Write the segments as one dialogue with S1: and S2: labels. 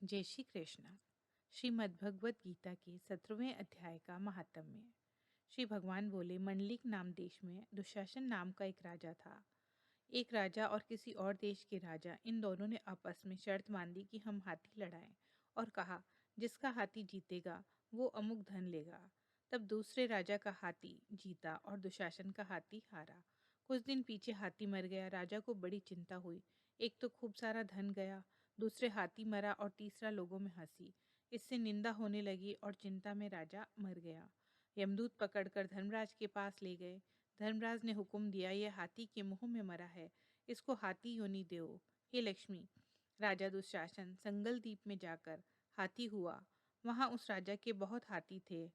S1: जय श्री कृष्ण। श्रीमद् भगवत गीता के 17वें अध्याय का महात्म्य। श्री भगवान बोले, मंडलिक नाम देश में दुशासन नाम का एक राजा था। एक राजा और किसी और देश के राजा, इन दोनों ने आपस में शर्त बांधी कि हम हाथी लड़ाएं, और कहा जिसका हाथी जीतेगा वो अमुक धन लेगा। तब दूसरे राजा का हाथी जीता और दुशासन का हाथी हारा। कुछ दिन पीछे हाथी मर गया। राजा को बड़ी चिंता हुई। एक तो खूब सारा धन गया, दूसरे हाथी मरा और तीसरा लोगों में हंसी। इससे निंदा होने लगी और चिंता में राजा मर गया। यमदूत पकड़कर धर्मराज के पास ले गए। धर्मराज ने हुक्म दिया, यह हाथी के मुंह में मरा है, इसको हाथी योनि दो। हे लक्ष्मी। राजा दुशासन संगल द्वीप में जाकर हाथी हुआ। वहां उस राजा के बहुत हाथी थे।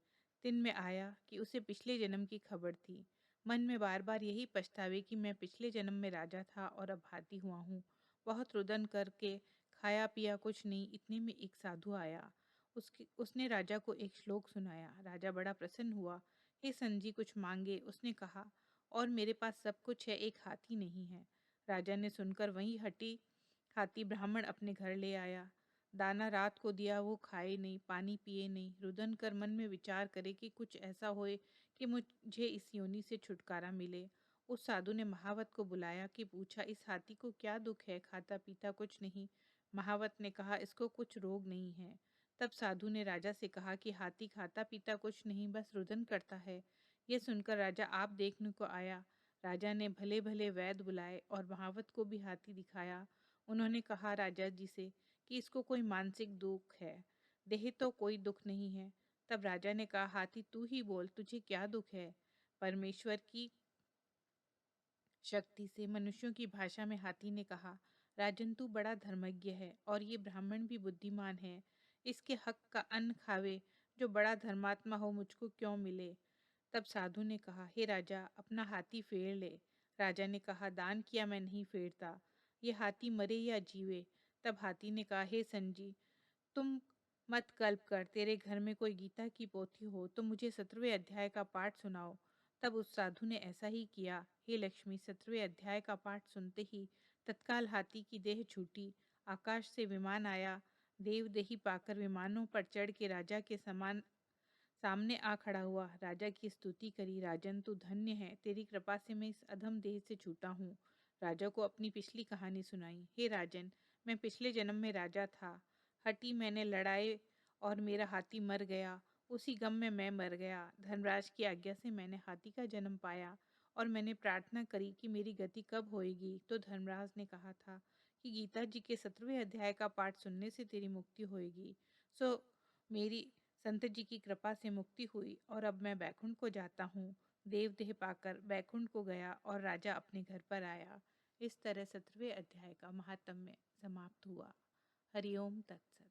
S1: दिन में आया कि उसे पिछले जन्म की खबर थी। मन में बार बार यही पछतावे कि मैं पिछले जन्म में राजा था और अब हाथी हुआ हूँ। बहुत रुदन करके खाया पिया कुछ नहीं। इतने में एक साधु आया। उसने राजा को एक श्लोक सुनाया। राजा बड़ा प्रसन्न हुआ। हे संजी, कुछ मांगे? उसने कहा, और मेरे पास सब कुछ है, एक हाथी नहीं है। राजा ने सुनकर वही हटी हाथी ब्राह्मण अपने घर ले आया। दाना रात को दिया, वो खाए नहीं, पानी पिए नहीं। रुदन कर मन में विचार करे कि कुछ ऐसा होए कि मुझे इस योनि से छुटकारा मिले। उस साधु ने महावत को बुलाया कि पूछा, इस हाथी को क्या दुख है? खाता पीता कुछ नहीं। महावत ने कहा, इसको कुछ रोग नहीं है। तब साधु ने राजा से कहा कि हाथी खाता पीता कुछ नहीं, बस रुदन करता है। यह सुनकर राजा आप देखने को आया। राजा ने भले भले वैद्य बुलाए और महावत को भी हाथी दिखाया। उन्होंने कहा राजा जी से कि इसको कोई मानसिक दुख है, देह तो कोई दुख नहीं है। तब राजा ने कहा, हाथी तू ही बोल, तुझे क्या दुख है? परमेश्वर की शक्ति से मनुष्यों की भाषा में हाथी ने कहा, राजन तू बड़ा धर्मज्ञ है और ये ब्राह्मण भी बुद्धिमान है। इसके हक का अन्न खावे। जो बड़ा धर्मात्मा हो मुझको क्यों मिले? तब साधु ने कहा, हे राजा, अपना हाथी फेर ले। राजा ने कहा, दान किया मैं नहीं फेरता, ये हाथी मरे या जीवे। तब हाथी ने कहा, हे संजी, तुम मत कल्प कर। तेरे घर में कोई गीता की पोथी हो तो मुझे 17वें अध्याय का पाठ सुनाओ। तब उस साधु ने ऐसा ही किया। हे लक्ष्मी, 17वें अध्याय का पाठ सुनते ही तत्काल हाथी की देह छूटी। आकाश से विमान आया। देवदेही पाकर विमानों पर चढ़ के राजा के समान सामने आ खड़ा हुआ। राजा की स्तुति करी। राजन तू धन्य है, तेरी कृपा से मैं इस अधम देह से छूटा हूँ। राजा को अपनी पिछली कहानी सुनाई। हे राजन, मैं पिछले जन्म में राजा था। हटी मैंने लड़ाई और मेरा हाथी मर गया। उसी गम में मैं मर गया। धर्मराज की आज्ञा से मैंने हाथी का जन्म पाया और मैंने प्रार्थना करी कि मेरी गति कब होएगी। तो धर्मराज ने कहा था कि गीता जी के 17वें अध्याय का पाठ सुनने से तेरी मुक्ति होएगी। सो मेरी संत जी की कृपा से मुक्ति हुई और अब मैं बैकुंठ को जाता हूँ। देवदेह पाकर बैकुंठ को गया और राजा अपने घर पर आया। इस तरह 17वें अध्याय का महात्म्य समाप्त हुआ। हरिओम तत्सत।